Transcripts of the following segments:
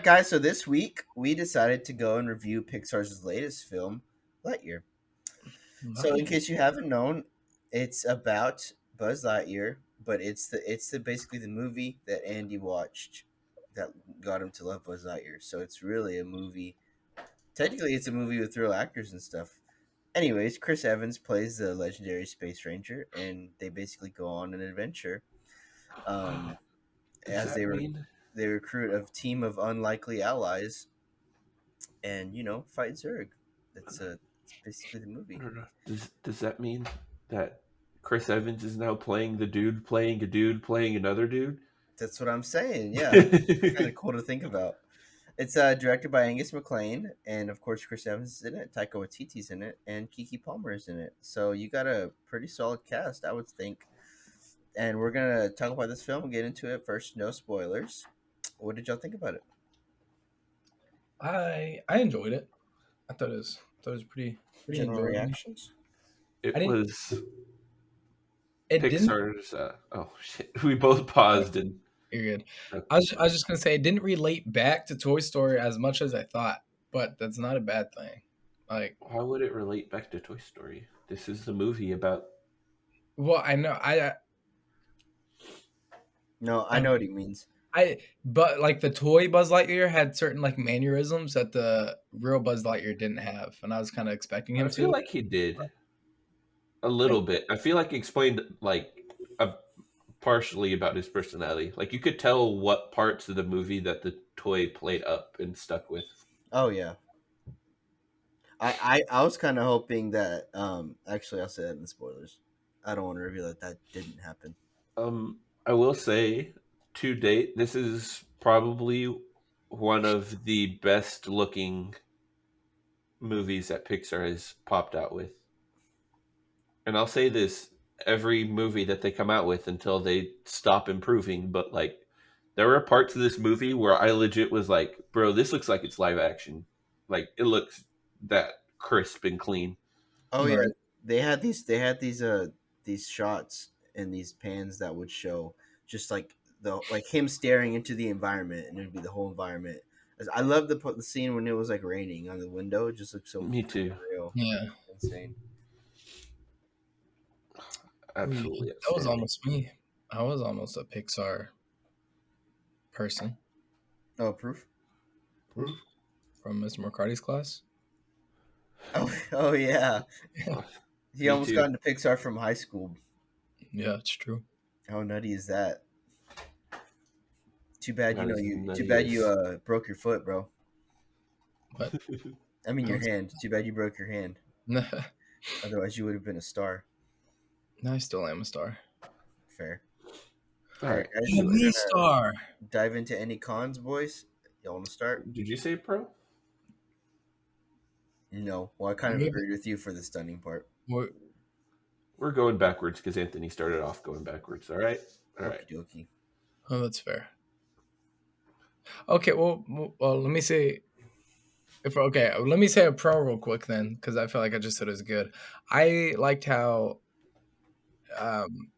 guys. So this week we decided to go and review Pixar's latest film, Lightyear. So in Nice. case you haven't known, it's about Buzz Lightyear, but it's the basically the movie that Andy watched that got him to love Buzz Lightyear. So it's really a movie. Technically, it's a movie with real actors and stuff. Anyways, Chris Evans plays the legendary space ranger, and they basically go on an adventure. Um, Does as that mean they recruit a team of unlikely allies, and fight Zurg. It's basically the I movie. don't know. Does that mean that Chris Evans is now playing the dude playing a dude playing another dude? That's what I'm saying. Yeah, it's kind of cool to think about. It's directed by Angus MacLean, and of course Chris Evans is in it, Taika Waititi's in it, and Kiki Palmer is in it. So you got a pretty solid cast, I would think. And we're gonna talk about this film and get into it first. No spoilers. What did y'all think about it? I enjoyed it. I thought it was pretty General enjoyable. reactions? I It didn't. was It didn't. Pixar's. Oh shit! We both paused and. You're good. Uh, I was just gonna say it didn't relate back to Toy Story as much as I thought, but that's not a bad thing. Like, How would it relate back to Toy Story? This is the movie about. well, I know No, I I know what he means. but like the toy Buzz Lightyear had certain like mannerisms that the real Buzz Lightyear didn't have, and I was kind of expecting I him feel to. like he did a little bit. I feel like he explained partially about his personality. Like you could tell what parts of the movie that the toy played up and stuck with. Oh yeah, I was kind of hoping that. Actually, I'll say that in the spoilers. I don't want to reveal that didn't happen. I will say, to date, this is probably one of the best looking movies that Pixar has popped out with. And I'll say this every movie that they come out with until they stop improving, but like there were parts of this movie where I legit was like, bro, this looks like it's live action. Like it looks that crisp and clean. Oh yeah, Right. they had these shots and these pans that would show just like him staring into the environment, and it'd be the whole environment. I love the scene when it was like raining on the window. It just looked so Me too. real, Yeah, insane. Absolutely that was outstanding. almost me. I was almost a Pixar person Oh, proof. from Mr. McCarty's class. Oh yeah, Oh, he me almost too. got into Pixar from high school. Yeah, it's true. How nutty is that? Too bad Not as too nutty bad you as broke your foot, bro. But I mean no, your hand. Too bad you broke your hand. Otherwise, you would have been a star. I still am a star. Fair. all All right, right. guys. I'm So we're a gonna star. dive into any cons, boys. Y'all want to start? Did you say pro? No. Well, I kind of Maybe. agreed with you for the stunning part. We're going backwards because Anthony started off going backwards. All right. All right. Okie dokie. Oh, that's fair. Okay, well, let me say let me say a pro real quick then, because I feel like I just said it was good. I liked how, um,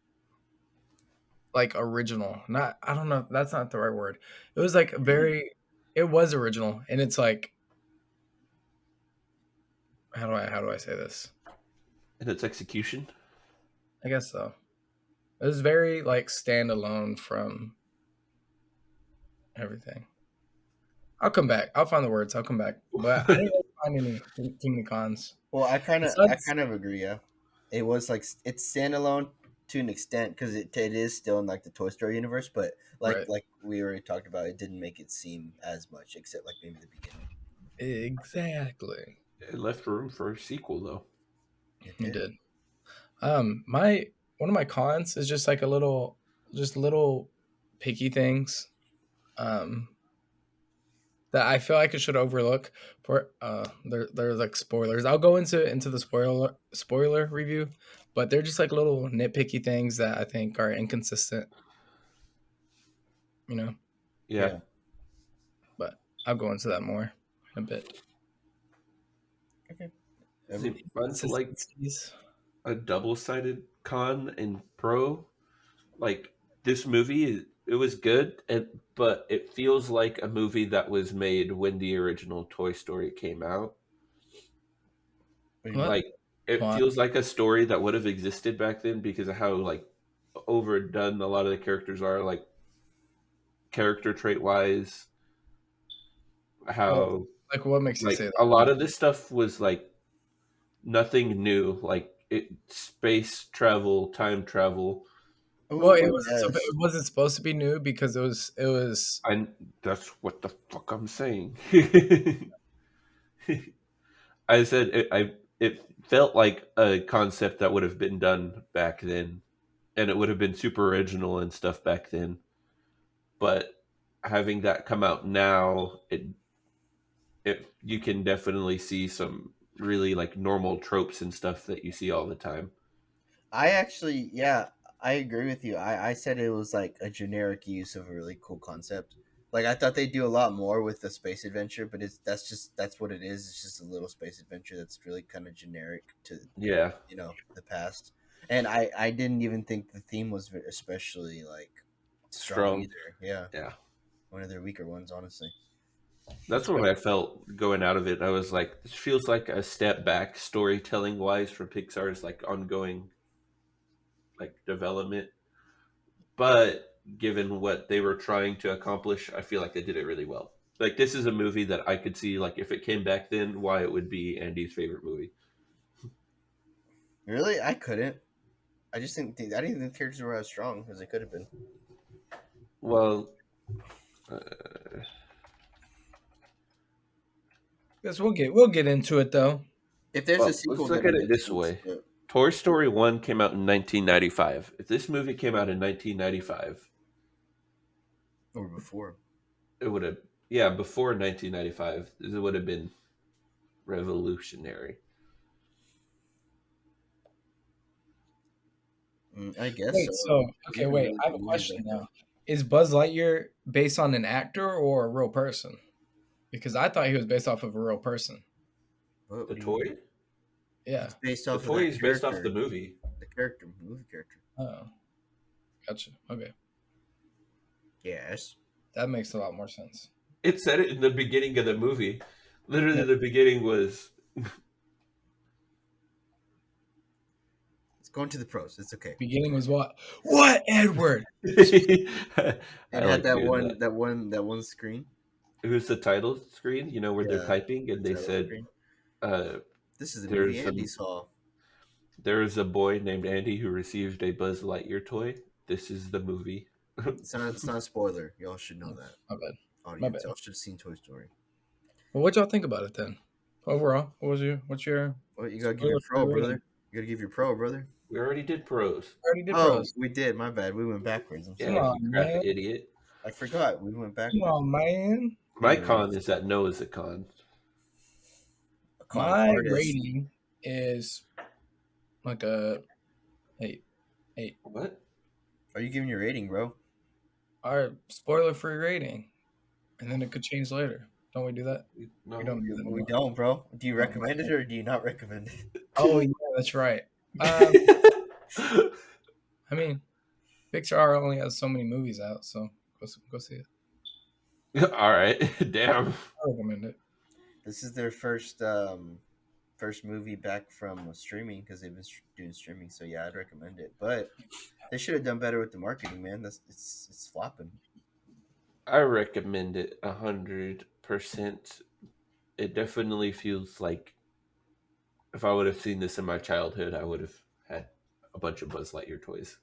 like original. Not I don't know. That's not the right word. It was like very. It was original, and it's like how do I say this? And its execution. I guess so. It was very like standalone from everything. I'll come back. I'll find the words. I'll come back. But I didn't really find too many cons. Well, I Besides, kind of agree. Yeah, it was like it's standalone to an extent because it is still in like the Toy Story universe, but right. like we already talked about, it didn't make it seem as much, except like maybe the beginning. Exactly. It left room for a sequel, though. It It did. did. My one of my cons is just like just little picky things. Um, that I feel like I should overlook for they're like spoilers. I'll go into the spoiler review, but they're just like little nitpicky things that I think are inconsistent, you know. Yeah. Yeah. But I'll go into that more in a bit. Okay. See, mine's like Inconsistencies. a double-sided con and pro. Like this movie, it was good, but it feels like a movie that was made when the original Toy Story came out. What do you What? mean? Like it What? feels like a story that would have existed back then because of how like overdone a lot of the characters are, like character trait wise. Well, How like what makes you like say a that? lot of this stuff was like nothing new, like space travel, time travel. Well, Oh it yes. wasn't supposed to be new because it was. I That's what the fuck I'm saying. I said it felt like a concept that would have been done back then, and it would have been super original and stuff back then. But having that come out now, it you can definitely see some really like normal tropes and stuff that you see all the time. I actually, yeah, I agree with you. I said it was like a generic use of a really cool concept. Like I thought they'd do a lot more with the space adventure, but that's what it is. It's just a little space adventure that's really kind of generic to Yeah, the past. And I didn't even think the theme was especially like strong strong. either. Yeah, Yeah, one of their weaker ones, honestly. that's what I felt going out of it. I was like, this feels like a step back storytelling wise for Pixar's like ongoing like development. But given what they were trying to accomplish, I feel like they did it really well. Like this is a movie that I could see, like if it came back then, why it would be Andy's favorite movie. Really, I couldn't. I didn't think the characters were as strong as they could have been. Well, uh, Guess we'll get into it though. If there's a well, let's sequel, look then at it it makes this sense. way. But Toy Story 1 came out in 1995. If this movie came out in 1995, or before. it would have, yeah, before 1995, it would have been revolutionary. I guess Wait, so. so Because okay, even wait. the, I the have a movie question back then. now. Is Buzz Lightyear based on an actor or a real person? Because I thought he was based off of a real person. What The do you mean? toy? Yeah. It's based The off of toy that is based off the character, movie. movie character. Oh, gotcha. Okay, Yes. that makes a lot more sense. It said it in the beginning of the movie. Literally, Yeah. the beginning was. It's going to the pros. It's okay. Beginning was what? What, Edward? I It had like that doing one, that. that one screen. It was the title screen, where they're Yeah, typing, and the they title said, screen. uh, This is the movie "There's a Andy saw. there is a boy named Andy who received a Buzz Lightyear toy. This is the movie." It's not a spoiler. Y'all should know Oh, that, my bad. My audience. bad. Y'all should have seen Toy Story. Well, what y'all think about it then? Overall, what's your Well, you gotta give your spoiler pro, free rating? brother. You gotta give your pro, brother. We already did pros. I already did Oh, pros. we did. My bad. We went backwards. I'm Come Yeah, sorry. on, you crap man. idiot. I forgot. We went Come backwards. on, man. My con Anyways, is that Noah's a con. a con My artist. rating is like a 8. 8. What? Are you giving your rating, bro? Our spoiler free rating. And then it could change later. Don't we do that? We No. don't do that We anymore. don't, bro. Do you Oh, my recommend it bad. or do you not recommend it? Oh, yeah, that's right. I mean, Pixar only has so many movies out, so go see it. All right. Damn. I recommend it. This is their first movie back from streaming because they've been doing streaming. So yeah, I'd recommend it. But they should have done better with the marketing, man. It's flopping. I recommend it 100%. It definitely feels like if I would have seen this in my childhood, I would have had a bunch of Buzz Lightyear toys.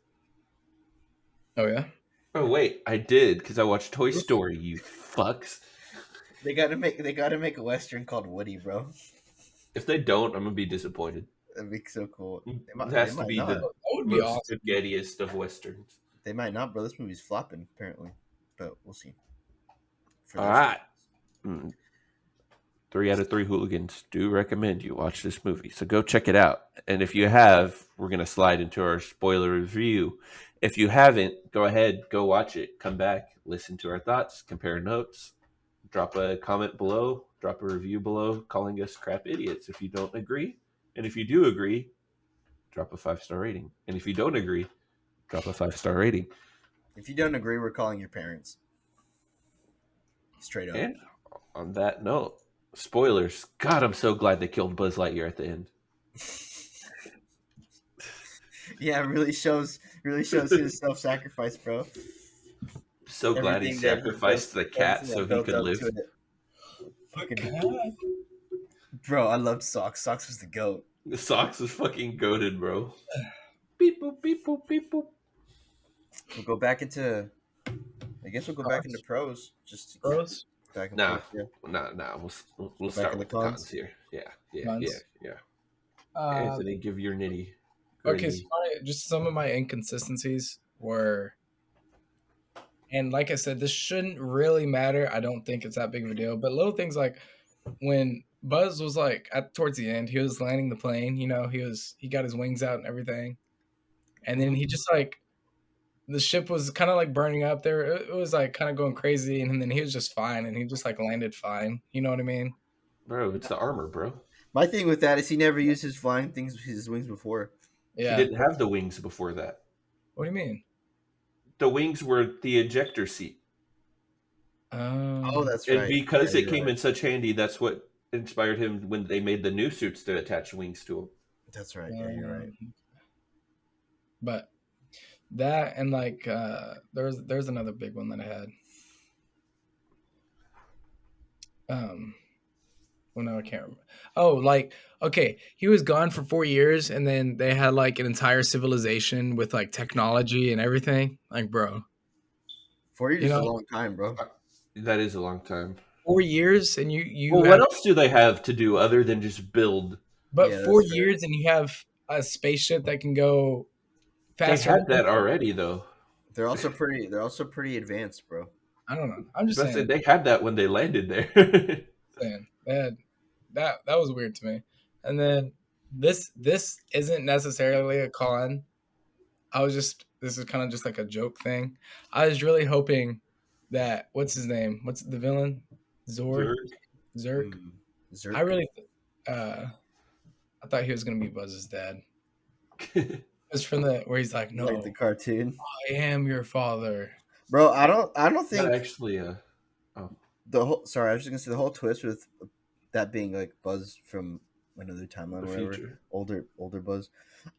Oh, yeah? Oh wait, I did because I watched Toy Story. You fucks. They gotta make a western called Woody, bro. If they don't, I'm gonna be disappointed. That'd be so cool. They It might they has to might be not. the That would be most awesome. spaghettiest of westerns. They might not, bro. This movie's flopping apparently, but we'll see. For All their right. standards. 3 out of 3 hooligans do recommend you watch this movie. So go check it out. And if you have, we're going to slide into our spoiler review. If you haven't, go ahead, go watch it. Come back, listen to our thoughts, compare notes, drop a comment below, drop a review below calling us crap idiots if you don't agree. And if you do agree, drop a 5-star rating. And if you don't agree, drop a 5-star rating. If you don't agree, we're calling your parents. Straight up. And on that note, spoilers. God, I'm so glad they killed Buzz Lightyear at the end. Yeah, it really shows his self-sacrifice, bro. So glad he Everything that he built, sacrificed the cat everything so that he built could up to live. it. Fucking Okay. bro, I loved Socks. Socks was the goat. The socks is fucking goaded, bro. Beep boop beep boop beep boop. We'll go back into. I guess we'll go back into Cons, pros just to keep pros, back and Nah, forth. Yeah, nah. We'll go back start in the with the cons cons. here. Yeah. cons. Anthony, give your nitty Okay, so gritty. just some of my inconsistencies were, and like I said, this shouldn't really matter. I don't think it's that big of a deal, but little things like when Buzz was like at towards the end, he was landing the plane. He got his wings out and everything, and then Mhm. he just like the ship was kind of like burning up there. It was like kind of going crazy, and then he was just fine, and he just like landed fine. You know what I mean? Bro, it's the armor, bro. My thing with that is he never used his flying things, his wings before. He Yeah. didn't have the wings before that. What do you mean? The wings were the ejector seat. Oh, Um. that's And right. Yeah, because it you're came right. in such handy, that's what inspired him when they made the new suits to attach wings to them. That's right. Yeah, you're right. But that and like there's another big one that I had. Um. Well, no, I can't remember. Oh, like okay, he was gone for 4 years, and then they had like an entire civilization with like technology and everything. Like, bro, 4 years you is know, a long time, bro. That is a long time. 4 years, and you Well, what have, else do they have to do other than just build? but Yeah, four that's fair. years, and you have a spaceship that can go They faster than had that already, though. They're also pretty. They're also pretty advanced, bro. I don't know. I'm just But saying. they had that when they landed there. Saying that was weird to me. And then this isn't necessarily a con. This is kind of just like a joke thing. I was really hoping that what's his name? What's the villain? Zor Zerg. Zerk. Mm. I Zerk. really I thought he was gonna be Buzz's dad. Just from the where he's like, Like the no, cartoon, I am your father. bro. I don't That think actually, oh, the whole. Sorry, I was just gonna say the whole twist with that being like Buzz from another timeline the or whatever. future. Older Buzz.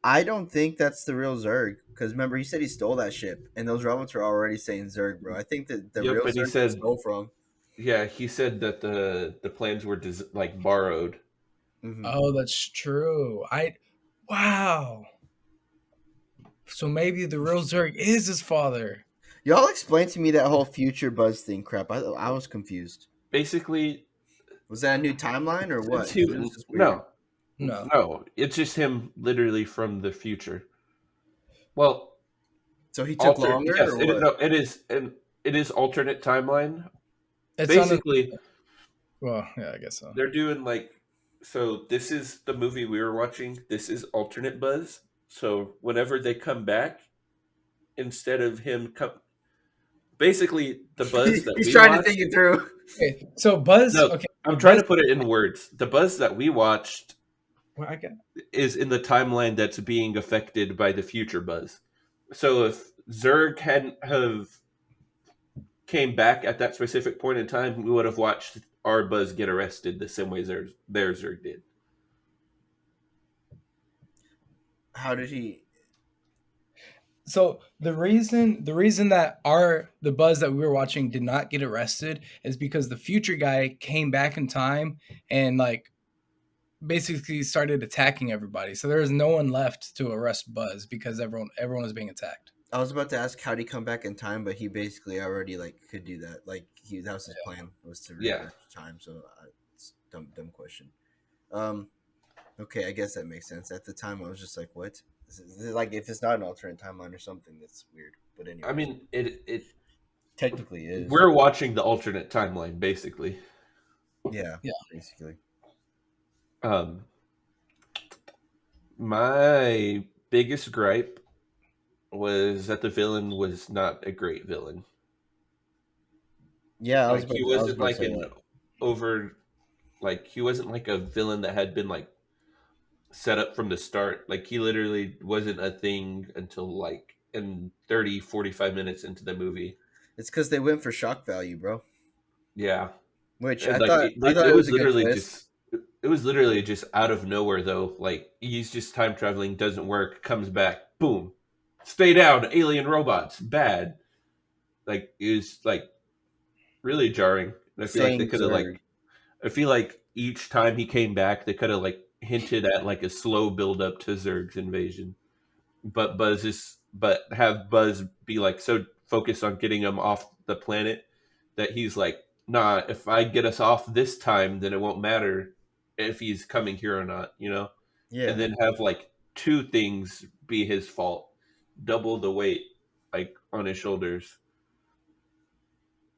I don't think that's the real Zerg because remember he said he stole that ship and those robots were already saying Zerg, bro. I think that the Yep, real and he Zerg he said, stole from. yeah, he said that the plans were like borrowed. Hmm. Oh, that's true. Wow. So maybe the real Zerg is his father. Y'all explain to me that whole future Buzz thing crap. I was confused. Basically, Was that a new timeline or since what? he Because it was just weird. no, No. no, it's just him literally from the future. Well, So he took alter longer yes, or what? it is, and it is alternate timeline. It's on a Basically, well, yeah, I guess so. they're doing like, so this is the movie we were watching. This is alternate Buzz. So whenever they come back, instead of him come, basically the Buzz that He's we trying to think watched. it through. Okay, so Buzz. No, Okay, I'm so trying Buzz. to put it in words. The Buzz that we watched Well, I get. is in the timeline that's being affected by the future Buzz. So if Zurg hadn't have came back at that specific point in time, we would have watched our Buzz get arrested the same way their Zurg did. How did he? So the reason that the Buzz that we were watching did not get arrested is because the future guy came back in time and like basically started attacking everybody. So there was no one left to arrest Buzz because everyone was being attacked. I was about to ask how did he come back in time, but he basically already like could do that. Like that was his plan was to Yeah. reverse time. So it's dumb question. Um, okay, I guess that makes sense. At the time, I was just like, what? This is like if it's not an alternate timeline or something, that's weird. But anyway, I mean, it technically it is. we're watching the alternate timeline basically. Yeah, Yeah. basically. Um, my biggest gripe was that the villain was not a great villain. Yeah, Like he I was wasn't about to like say an that. over, like he wasn't like a villain that had been like set up from the start. Like he literally wasn't a thing until like in 30, 45 minutes into the movie. It's because they went for shock value, bro. Yeah. Which And like I thought it it was was a good literally twist. just it was literally just out of nowhere though. Like he's just time traveling, doesn't work, comes back, boom. Stay down, alien robots, bad. Like it was like really jarring. And I feel like they Saying could have Zerg. like I feel like each time he came back they could have like hinted at like a slow build up to Zerg's invasion. But have Buzz be like so focused on getting him off the planet that he's like, nah, if I get us off this time, then it won't matter if he's coming here or not, you know? And Yeah. then have like two things be his fault, double the weight like on his shoulders.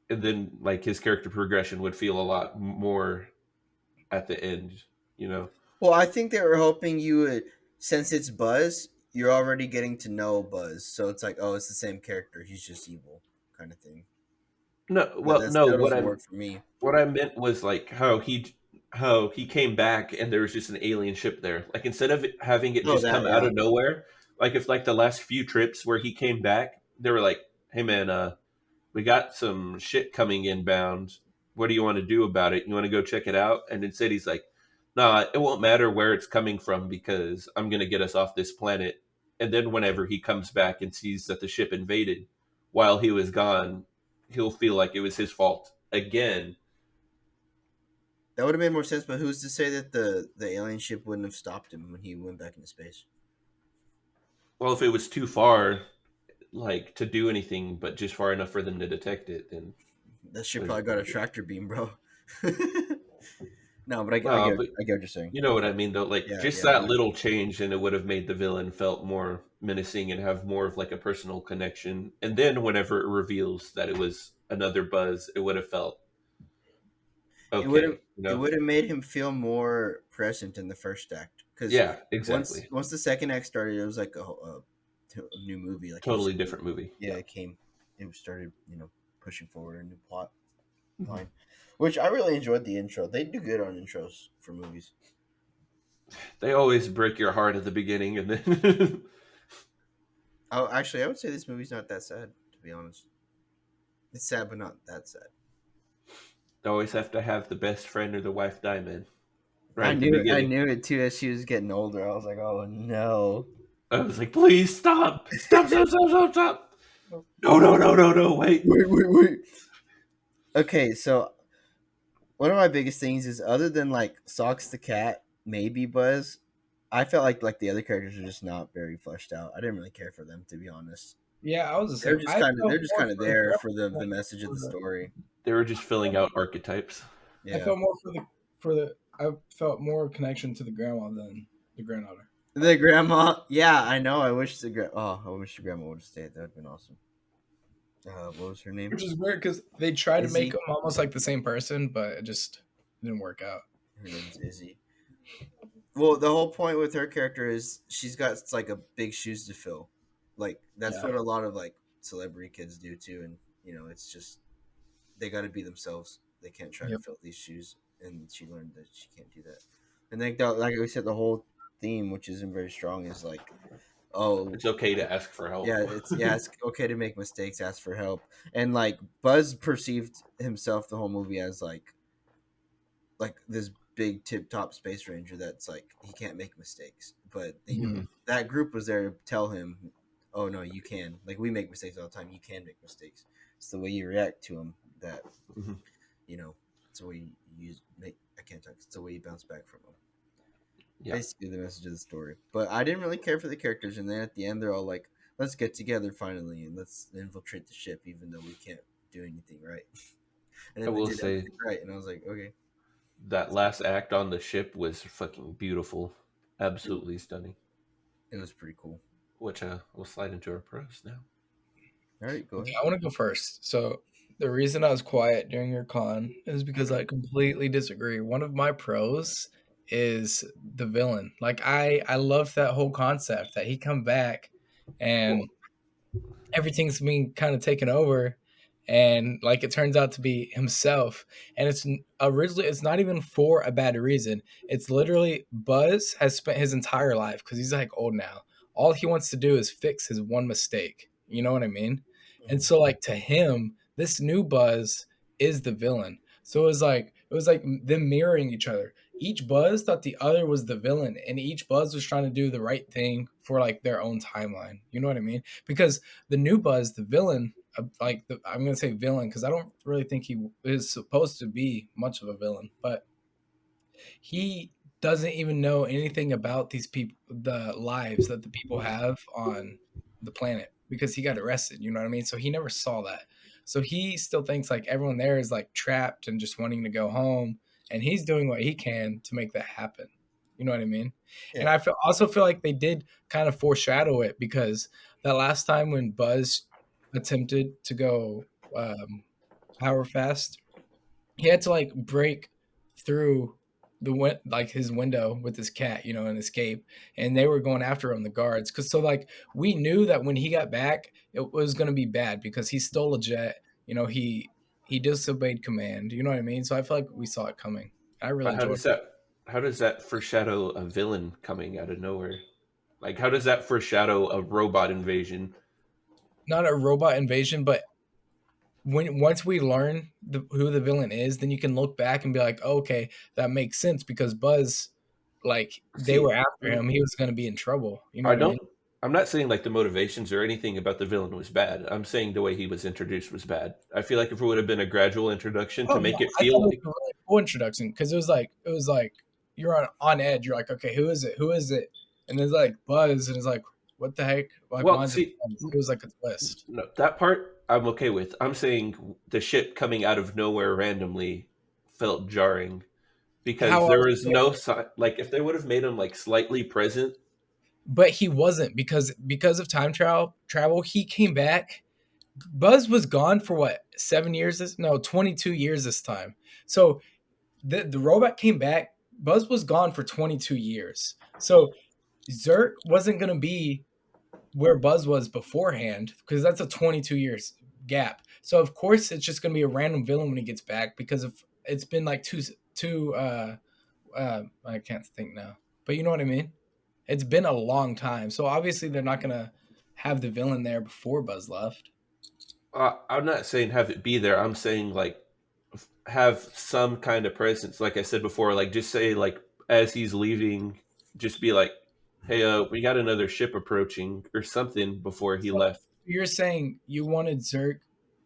And then like his character progression would feel a lot more at the end, you know? Well, I think they were hoping you would, since it's Buzz, you're already getting to know Buzz, so it's like, oh, it's the same character. He's just evil, kind of thing. No, But well, no. that doesn't work for me. What I meant was like how he came back and there was just an alien ship there. Like instead of having it Oh, just that come out yeah. of nowhere, like if like the last few trips where he came back, they were like, "Hey man, we got some shit coming inbound. What do you want to do about it? You want to go check it out?" And instead he's like, "Nah, it won't matter where it's coming from because I'm gonna get us off this planet." And then whenever he comes back and sees that the ship invaded while he was gone, he'll feel like it was his fault again. That would have made more sense. But who's to say that the alien ship wouldn't have stopped him when he went back into space? Well, if it was too far, like to do anything, but just far enough for them to detect it, then That ship there's probably got a tractor beam, bro. No, but no. But I get what you're saying. you know what I mean, though. Like Yeah, just yeah, I that know. little change, and it would have made the villain felt more menacing and have more of like a personal connection. And then whenever it reveals that it was another Buzz, it would have felt okay. You It know? would have made him feel more present in the first act because Yeah, exactly. once the second act started, it was like a new movie. Like it just Totally different movie. yeah, Yeah. it started pushing forward a new plot Mhm. line, which I really enjoyed the intro. They do good on intros for movies. They always break your heart at the beginning, and then Oh, actually, I would say this movie's not that sad. To be honest, it's sad, but not that sad. they always have to have the best friend or the wife die, man. Right I at the knew I beginning. knew it too as she was getting older. I was like, oh no. I was like, please stop. Stop, stop, stop, stop, stop. No, no, no, no, no, wait. Wait. Okay, so one of my biggest things is other than like Socks the cat, maybe Buzz, I felt like the other characters were just not very fleshed out. I didn't really care for them to be honest. Yeah, I was the same. I They're felt just more kind of for there for Grandma the than message of for the story. They were just filling out archetypes. I Yeah. felt more for the I felt more connection to the grandma than the granddaughter. The grandma, yeah, I know. I wish I wish the grandma would have stayed. That would have been awesome. What was her name? Which is weird because they tried to make Izzy. them almost like the same person, but it just didn't work out. Her name's Izzy. Well, the whole point with her character is she's got like a big shoes to fill. Like that's Yeah. what a lot of like celebrity kids do too, and it's just they got to be themselves. They can't try to Yep. fill these shoes, and she learned that she can't do that. And like we said, the whole theme, which isn't very strong, is like, oh It's okay to ask for help. it's okay to make mistakes, ask for help, and like Buzz perceived himself the whole movie as like this big tip top space ranger that's like he can't make mistakes, but Mhm. that group was there to tell him, oh no, you can. Like we make mistakes all the time. You can make mistakes. It's the way you react to them that Mhm. it's the way you use make. I can't talk. It's the way you bounce back from them. Yeah. Basically, the message of the story. But I didn't really care for the characters, and then at the end, they're all like, "Let's get together finally, and let's infiltrate the ship, even though we can't do anything right." And I then they will did say everything right, and I was like, "Okay." that last act on the ship was fucking beautiful. Absolutely stunning. It was pretty cool. Which we'll slide into our pros now. All right, go Okay, ahead. I want to go first. So the reason I was quiet during your con is because I completely disagree. One of my pros is the villain. Like I love that whole concept that he come back Well, and everything's being kind of taken over and like it turns out to be himself and originally it's not even for a bad reason. It's literally Buzz has spent his entire life because he's like old now. All he wants to do is fix his one mistake You know what I mean? And Mhm. so like to him, this new Buzz is the villain. So it was like them mirroring each other. Each Buzz thought the other was the villain, and each Buzz was trying to do the right thing for like their own timeline. You know what I mean? Because the new Buzz, the villain, I'm gonna say villain because I don't really think he is supposed to be much of a villain, but he doesn't even know anything about these people, the lives that the people have on the planet because he got arrested. You know what I mean? So he never saw that. So he still thinks like everyone there is like trapped and just wanting to go home, and he's doing what he can to make that happen. You know what I mean? And Yeah. also feel like they did kind of foreshadow it because that last time when Buzz attempted to go power fast, he had to like break through like his window with his cat, and escape. And they were going after him, the guards, because so like we knew that when he got back, it was going to be bad because he stole a jet. He disobeyed command. You know what I mean? So I feel like we saw it coming. I really But enjoyed. how does that foreshadow a villain coming out of nowhere? Like how does that foreshadow a robot invasion? Not a robot invasion, but when once we learn who the villain is, then you can look back and be like, oh, okay, that makes sense because Buzz, like they were See, after him, he was going to be in trouble. You know I what I mean? don't. I'm not saying like the motivations or anything about the villain was bad. I'm saying the way he was introduced was bad. I feel like if it would have been a gradual introduction to Oh no, make it I thought feel it was like, a really cool introduction because it was like you're on edge. You're like, okay, who is it? Who is it? And there's like Buzz, and it's like, what the heck? Like, well, why is it see, Buzz? It was like a twist. no, that part I'm okay with. I'm saying the ship coming out of nowhere randomly felt jarring because How there else? was no sign. Like if they would have made him like slightly present, But he wasn't because of time travel. He came back. Buzz was gone for what, 7 years? No, 22 years this time. So the robot came back. Buzz was gone for 22 years. So Zerk wasn't gonna be where Buzz was beforehand because that's a 22 years gap. So of course it's just gonna be a random villain when he gets back because of it's been like two I can't think now. But you know what I mean? It's been a long time. So obviously they're not gonna have the villain there before Buzz left. I'm not saying have it be there. I'm saying like have some kind of presence. Like I said before, like just say like as he's leaving, just be like, "Hey, we got another ship approaching" or something before he So left. you're saying you wanted Zerk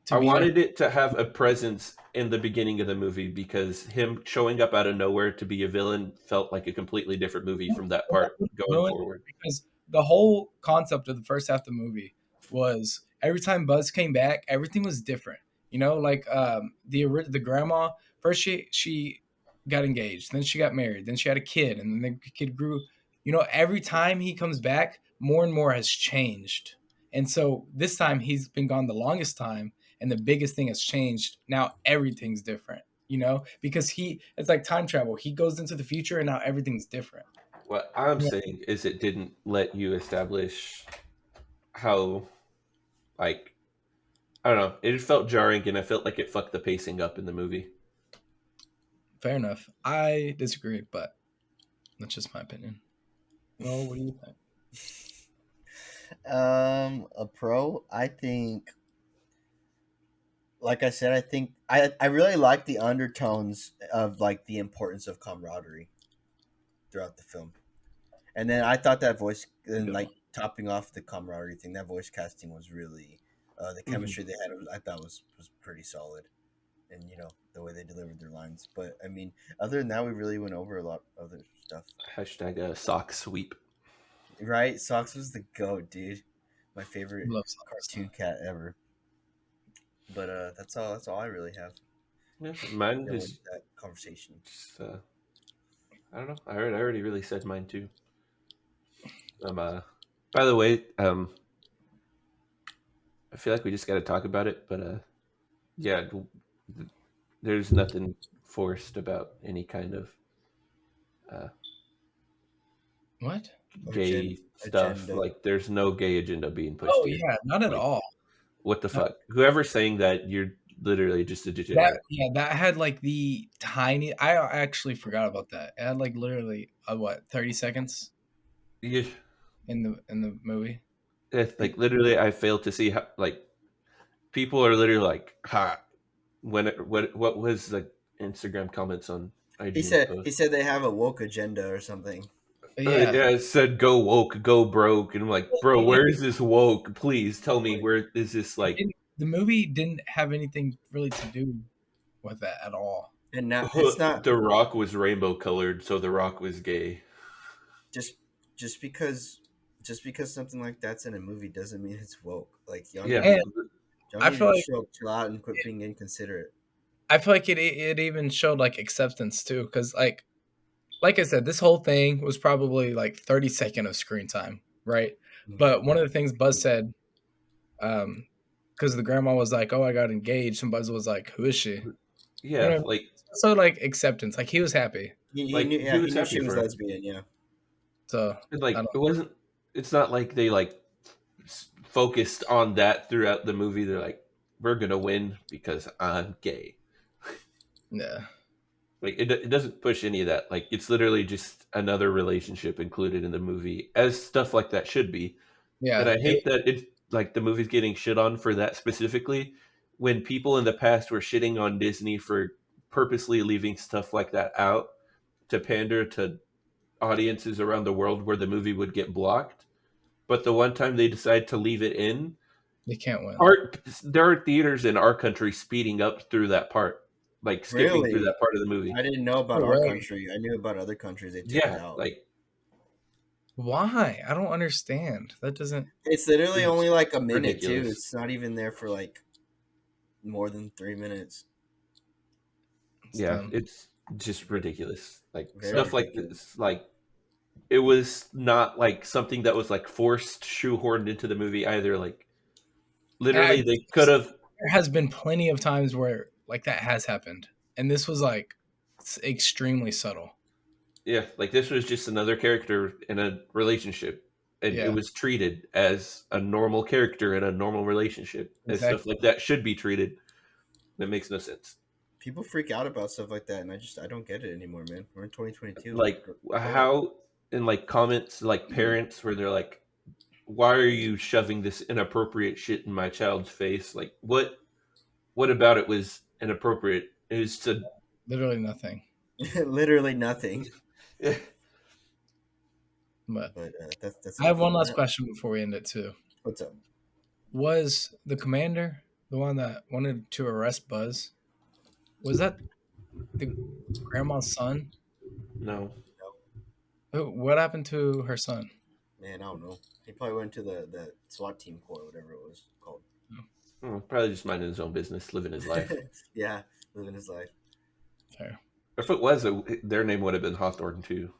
to I be there. wanted it to have a presence in the beginning of the movie because him showing up out of nowhere to be a villain felt like a completely different movie from that Well, that part would going ruin it forward. because the whole concept of the first half of the movie was every time Buzz came back, everything was different. Like the grandma first she got engaged, then she got married, then she had a kid, and then the kid grew. Every time he comes back, more and more has changed. And so this time he's been gone the longest time, and the biggest thing has changed. Now everything's different. Because it's like time travel. He goes into the future, and now everything's different. What I'm Yeah, saying is it didn't let you establish how like I don't know. It felt jarring and I felt like it fucked the pacing up in the movie. fair enough. I disagree, but that's just my opinion. Well, what do you think? A pro. I think, like I said, I think I really like the undertones of like the importance of camaraderie throughout the film. And then I thought that voice, and Yeah. like topping off the camaraderie thing, that voice casting was really, the Mhm. chemistry they had. I thought was pretty solid, and the way they delivered their lines. But I mean, other than that, we really went over a lot of other stuff. Hashtag sock sweep. Right? Socks was the goat, dude. My I favorite love socks. cartoon cat ever. But that's all I really have. Yeah, mine Go into is that conversation. just I don't know. I already really said mine too. By the way, I feel like we just got to talk about it, but yeah, there's nothing forced about any kind of uh, What? gay stuff. Agenda. Like, there's no gay agenda being pushed Oh here. yeah, not at Like, all. what the Not, fuck? Whoever's saying that, you're literally just a that degenerate. yeah, that had like the tiny. I actually forgot about that. It had like literally what 30 seconds Yeah, in the movie. Like literally, I fail to see how like people are literally like, "Ha!" What was the Instagram comments on IGN's post? He said they have a woke agenda or something. Yeah. Yeah, it said "Go woke, go broke," and I'm like, bro, where is this woke? Please tell me where is this like The movie didn't have anything really to do with that at all. And now it's not The Rock was rainbow colored, so The Rock was gay. just just because just because something like that's in a movie doesn't mean it's woke. Like Yeah, And y'all I need to feel like chill out and quit being inconsiderate. it even showed like acceptance too, because like I said, this whole thing was probably like 30 seconds of screen time, right? But one of the things Buzz said, because the grandma was like, "Oh, I got engaged," and Buzz was like, "Who is she?" You yeah, know, so like acceptance, like he was happy. He knew, he yeah, he was knew happy she was for her. lesbian. Yeah, So And I like don't. it wasn't. It's not like they like focused on that throughout the movie. They're like, we're gonna win because I'm gay. Yeah, Like it doesn't push any of that. Like it's literally just another relationship included in the movie, as stuff like that should be. And yeah. I hate that it's like the movie's getting shit on for that specifically. When people in the past were shitting on Disney for purposely leaving stuff like that out to pander to audiences around the world where the movie would get blocked. But the one time they decide to leave it in, They can't win. there are theaters in our country speeding up through that part, like skipping through really. that part of the movie. I didn't know about No our way. country. I knew about other countries. They took it Yeah, out. like Why? I don't understand. That doesn't. It's literally it's only like a minute too. ridiculous. It's not even there for like more than 3 minutes. It's Yeah, dumb. it's just ridiculous. Like Very stuff like ridiculous. this, like it was not like something that was like forced shoehorned into the movie either. Like literally, they could have. There has been plenty of times where like that has happened, and this was like extremely subtle. Yeah, like this was just another character in a relationship, and it Yeah, was treated as a normal character in a normal relationship, as stuff exactly. like that should be treated. That makes no sense. People freak out about stuff like that, and I don't get it anymore, man. We're in 2022. Like Grow up. how in like comments, like parents, where they're like, "Why are you shoving this inappropriate shit in my child's face?" Like what about it was inappropriate? It was to Literally nothing. Literally nothing. But But that's I have enough one on last that. question before we end it too. What's up? Was the commander the one that wanted to arrest Buzz? Was that the grandma's son? no. What happened to her son? Man, I don't know. He probably went to the SWAT team corps, whatever it was called. Probably just minding his own business, living his life. Yeah, living his life. Fair. If it was, their name would have been Hawthorne too.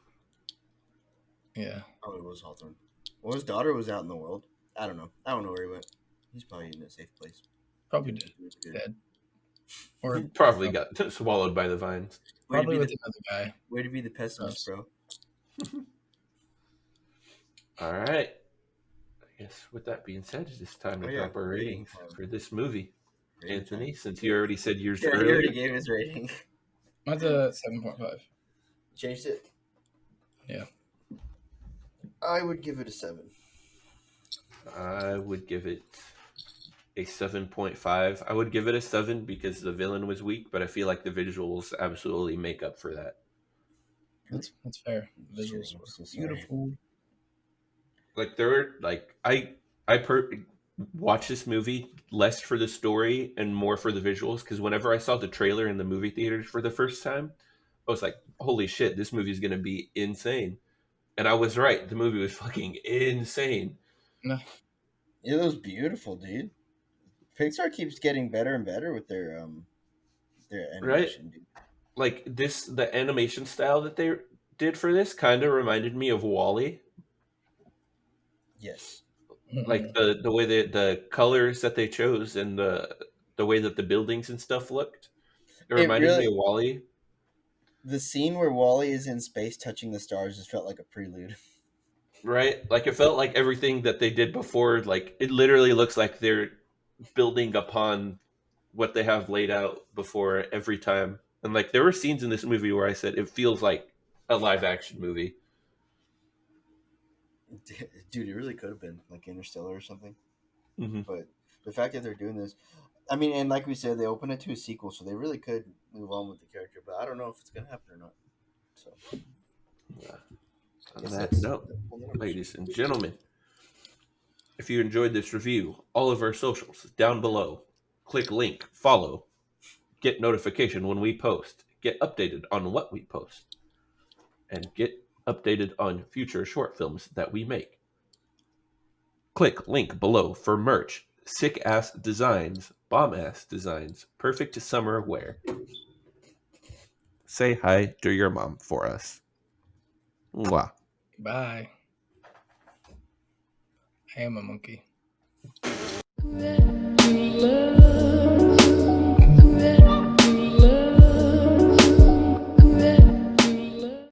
Yeah. Oh, it was Hawthorne. Well, his daughter was out in the world. I don't know. I don't know where he went. He's probably in a safe place. Probably did. He was good. Dead. Or Probably got swallowed by the vines. Way to probably be with the another guy. way to be the pessimist, bro. All right. I guess with that being said, it's time to Oh, yeah, drop our rating ratings time. for this movie. Rating Anthony, time. since you already said yours Yeah, he earlier, already gave his rating. Mine's a 7.5. Changed it. Yeah. I would give it a 7. I would give it a 7.5. I would give it a 7 because the villain was weak, but I feel like the visuals absolutely make up for that. That's fair. The visuals I'm were so sorry. beautiful. Like there were like I watched this movie less for the story and more for the visuals because whenever I saw the trailer in the movie theaters for the first time, I was like, "Holy shit, this movie is gonna be insane!" And I was right. The movie was fucking insane. No. It was beautiful, dude. Pixar keeps getting better and better with their Right? animation, dude. Like the animation style that they did for this kind of reminded me of Wall-E. Yes. Like the way the colors that they chose and the way that the buildings and stuff looked. It It reminded me really of Wall-E. the scene where Wally is in space touching the stars just felt like a prelude. Right? Like it felt like everything that they did before, like it literally looks like they're building upon what they have laid out before every time. And like there were scenes in this movie where I said it feels like a live action movie. Dude, it really could have been like Interstellar or something. Hmm. But the fact that they're doing this, I mean, and like we said, they open it to a sequel, so they really could move on with the character. But I don't know if it's gonna happen or not. So Yeah. I On guess that that's note, whole none of us. ladies and gentlemen, if you enjoyed this review, all of our socials down below. Click link, follow, get notification when we post, get updated on what we post, and get updated on future short films that we make. Click link below for merch, sick ass designs, bomb ass designs, perfect summer wear. Say hi to your mom for us. Mwah. Bye. I am a monkey.